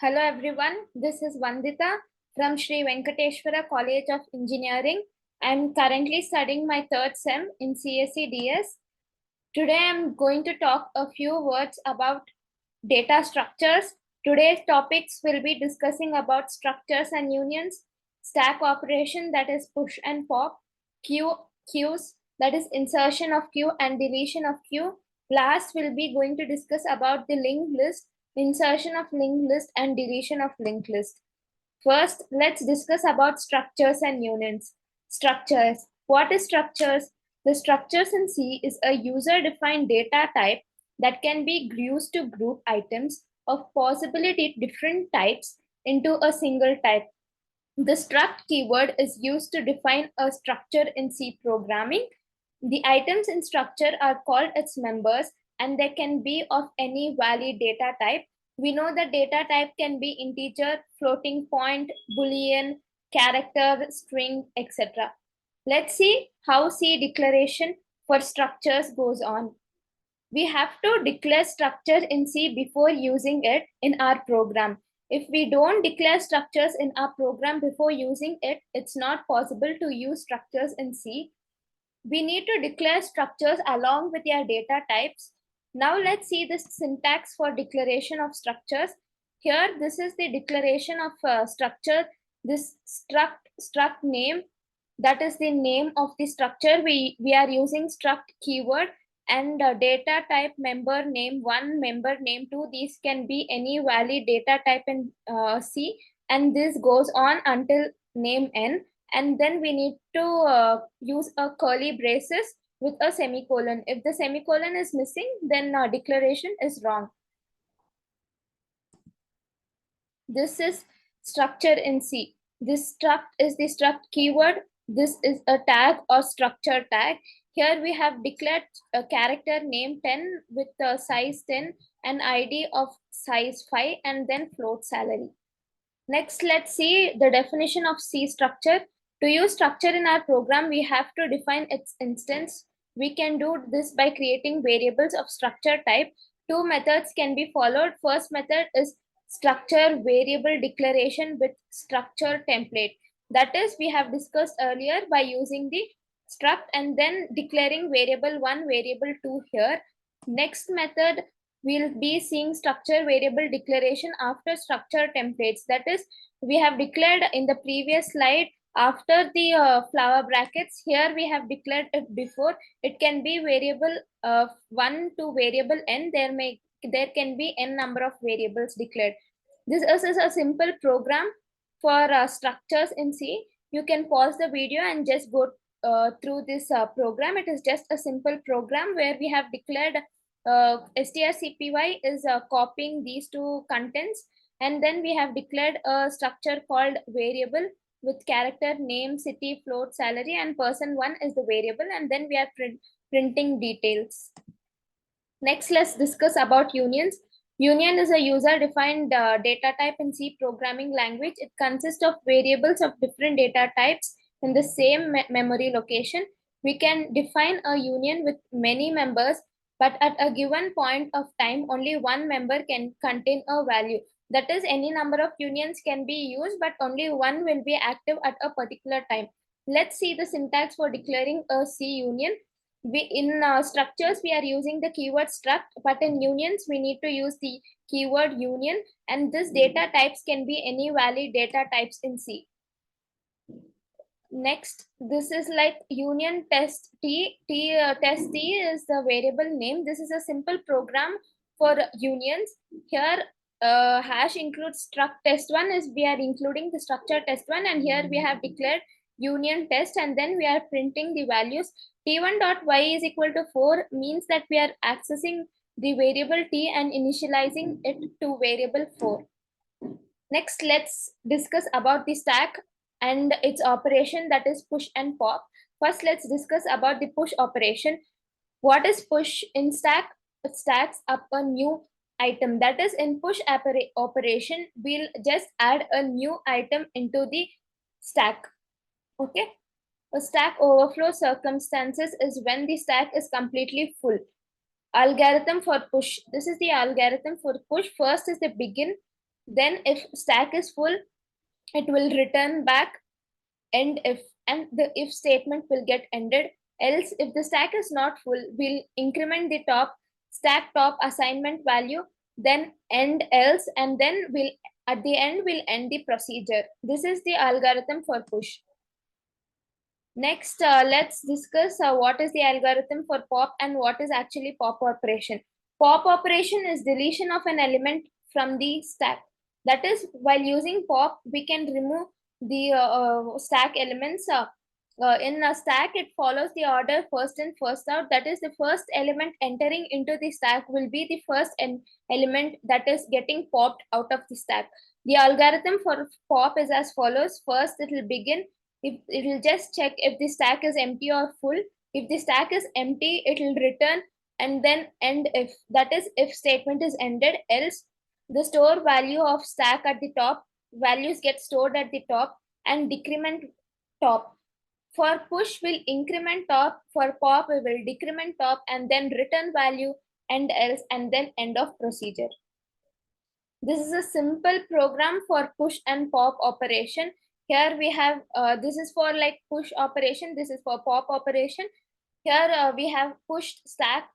Hello everyone, this is Vandita from Sri Venkateshwara College of Engineering. I am currently studying my third sem in CSE DS. Today I am going to talk a few words about data structures. Today's topics will be discussing about structures and unions, stack operation, that is push and pop, queues, that is insertion of queue and deletion of queue. Last will be going to discuss about the linked list, insertion of linked list and deletion of linked list. First, let's discuss about structures and unions. Structures. What is structures? The structures in C is a user-defined data type that can be used to group items of possibly different types into a single type. The struct keyword is used to define a structure in C programming. The items in structure are called its members and they can be of any valid data type. We know that data type can be integer, floating point, boolean, character, string, etc. Let's see how C declaration for structures goes on. We have to declare structure in C before using it in our program. If we don't declare structures in our program before using it, it's not possible to use structures in C. We need to declare structures along with their data types. Now let's see the syntax for declaration of structures. Here, this is the declaration of structure. This struct name, that is the name of the structure. We are using struct keyword and data type member name 1, member name 2. These can be any valid data type in C, and this goes on until name n. And then we need to use a curly braces with a semicolon. If the semicolon is missing, then declaration is wrong. This is structure in C. This struct is the struct keyword. This is a tag or structure tag. Here we have declared a character name 10 with size 10, an ID of size 5, and then float salary. Next, let's see the definition of C structure. To use structure in our program, we have to define its instance. We can do this by creating variables of structure type. Two methods can be followed. First method is structure variable declaration with structure template. That is, we have discussed earlier by using the struct and then declaring variable 1, variable 2 here. Next method, we'll be seeing structure variable declaration after structure templates. That is, we have declared in the previous slide after the flower brackets. Here we have declared it before. It can be variable 1 to variable n. There can be n number of variables declared. This is a simple program for structures in C. You can pause the video and just go through this program. It is just a simple program where we have declared strcpy is copying these two contents, and then we have declared a structure called variable with character name, city, float, salary, and person 1 is the variable, and then we are printing details. Next, let's discuss about unions. Union is a user-defined data type in C programming language. It consists of variables of different data types in the same memory location. We can define a union with many members, but at a given point of time, only one member can contain a value. That is, any number of unions can be used, but only one will be active at a particular time. Let's see the syntax for declaring a C union. In structures, we are using the keyword struct, but in unions, we need to use the keyword union, and this data types can be any valid data types in C. Next, this is like union test T. Test T is the variable name. This is a simple program for unions. Here, hash includes struct test1 is we are including the structure test1, and here we have declared union test, and then we are printing the values. T1.y is equal to 4 means that we are accessing the variable T and initializing it to variable 4. Next, let's discuss about the stack and its operation, that is push and pop. First, let's discuss about the push operation. What is push in stack? It stacks up a new item. That is, in push operation, we'll just add a new item into the stack. Okay. A stack overflow circumstances is when the stack is completely full. Algorithm for push. This is the algorithm for push. First is the begin. Then if stack is full, it will return back end if, and the if statement will get ended. Else, if the stack is not full, we'll increment the top stack top assignment value, then end else, and then we'll at the end we'll end the procedure. This is the algorithm for push. Next, let's discuss what is the algorithm for pop and what is actually pop operation. Pop operation is deletion of an element from the stack. That is, while using pop, we can remove the stack elements. In a stack, it follows the order first in, first out. That is, the first element entering into the stack will be the first element that is getting popped out of the stack. The algorithm for pop is as follows. First, it will begin. If it will just check if the stack is empty or full. If the stack is empty, it will return and then end if. That is, if statement is ended. Else, the store value of stack at the top, values get stored at the top and decrement top. For push, will increment top. For pop, we will decrement top and then return value and else and then end of procedure. This is a simple program for push and pop operation. Here we have, this is for like push operation. This is for pop operation. Here we have pushed stack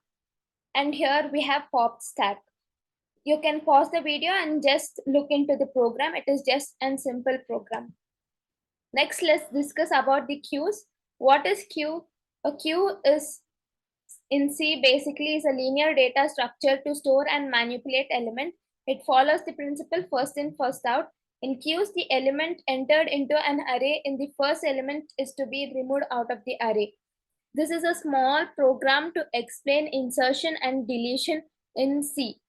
and here we have pop stack. You can pause the video and just look into the program. It is just a simple program. Next, let's discuss about the queues. What is queue? A queue is in C basically is a linear data structure to store and manipulate element. It follows the principle first in, first out. In queues, the element entered into an array in the first element is to be removed out of the array. This is a small program to explain insertion and deletion in C.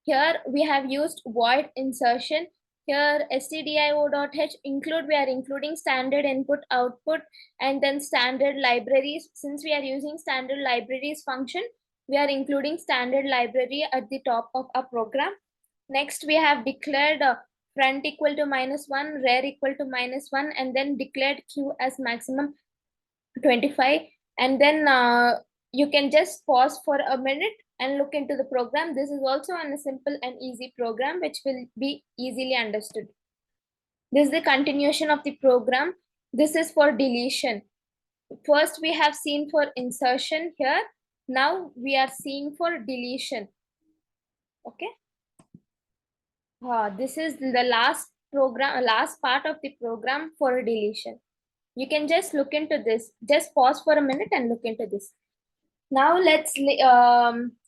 Here we have used void insertion. Here stdio.h include, we are including standard input output and then standard libraries. Since we are using standard libraries function, we are including standard library at the top of our program. Next, we have declared front equal to -1, rear equal to -1, and then declared q as maximum 25. And then you can just pause for a minute and look into the program. This is also a simple and easy program which will be easily understood. This is the continuation of the program. This is for deletion. First, we have seen for insertion here. Now we are seeing for deletion. Okay. This is the last program, last part of the program for deletion. You can just look into this. Just pause for a minute and look into this. Now let's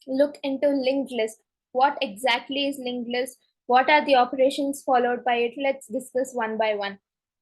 look into linked list. What exactly is linked list? What are the operations followed by it? Let's discuss one by one.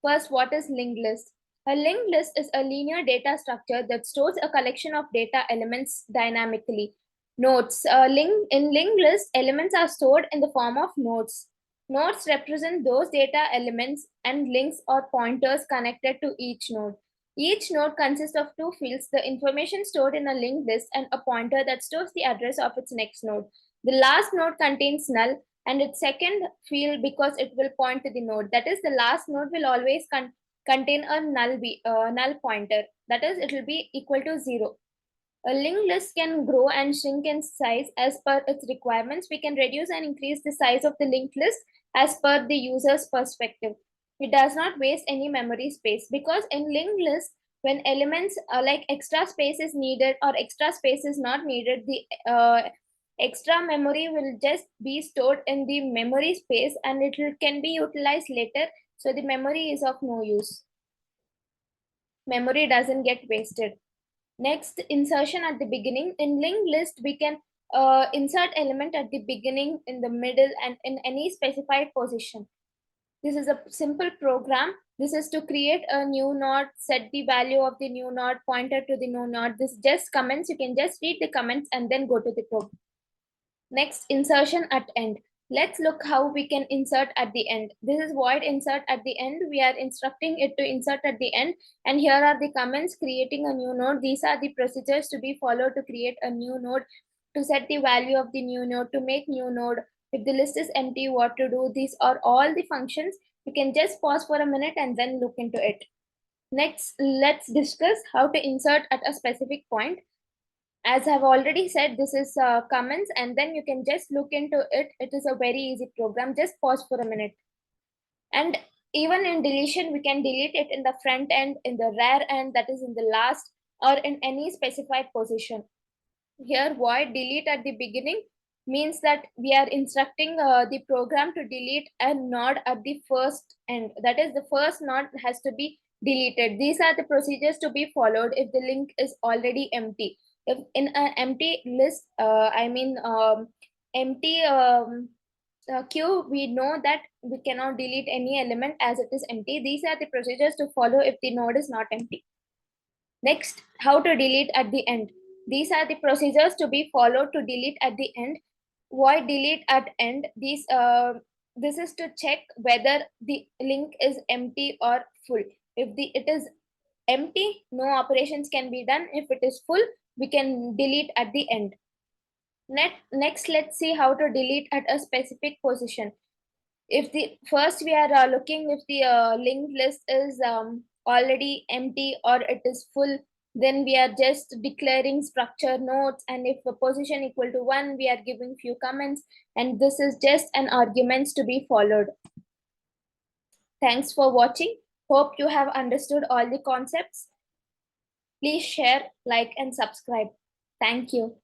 First, what is linked list? A linked list is a linear data structure that stores a collection of data elements dynamically. Nodes. In linked list, elements are stored in the form of nodes. Nodes represent those data elements and links or pointers connected to each node. Each node consists of two fields, the information stored in a linked list and a pointer that stores the address of its next node. The last node contains null and its second field because it will point to the node. That is, the last node will always contain a null pointer. That is, it will be equal to 0. A linked list can grow and shrink in size as per its requirements. We can reduce and increase the size of the linked list as per the user's perspective. It does not waste any memory space because in linked list, when elements like extra space is needed or extra space is not needed, the extra memory will just be stored in the memory space and can be utilized later. So the memory is of no use. Memory doesn't get wasted. Next, insertion at the beginning. In linked list, we can insert element at the beginning, in the middle, and in any specified position. This is a simple program. This is to create a new node, set the value of the new node, pointer to the new node. This just comments. You can just read the comments and then go to the program. Next, insertion at end. Let's look how we can insert at the end. This is void insert at the end. We are instructing it to insert at the end. And here are the comments creating a new node. These are the procedures to be followed to create a new node, to set the value of the new node, to make new node. If the list is empty, what to do? These are all the functions. You can just pause for a minute and then look into it. Next, let's discuss how to insert at a specific point. As I've already said, this is comments, and then you can just look into it. It is a very easy program. Just pause for a minute. And even in deletion, we can delete it in the front end, in the rear end, that is in the last, or in any specified position. Here, void delete at the beginning means that we are instructing the program to delete a node at the first end. That is, the first node has to be deleted. These are the procedures to be followed if the link is already empty. If in an empty list, empty queue, we know that we cannot delete any element as it is empty. These are the procedures to follow if the node is not empty. Next, how to delete at the end. These are the procedures to be followed to delete at the end. Void delete at end. This is to check whether the link is empty or full. If it is empty, no operations can be done. If it is full, we can delete at the end. Next, let's see how to delete at a specific position. If the first we are looking if the linked list is already empty or it is full, then we are just declaring structure nodes, and if a position equal to 1, we are giving few comments, and this is just an arguments to be followed. Thanks for watching. Hope you have understood all the concepts. Please share, like, and subscribe. Thank you.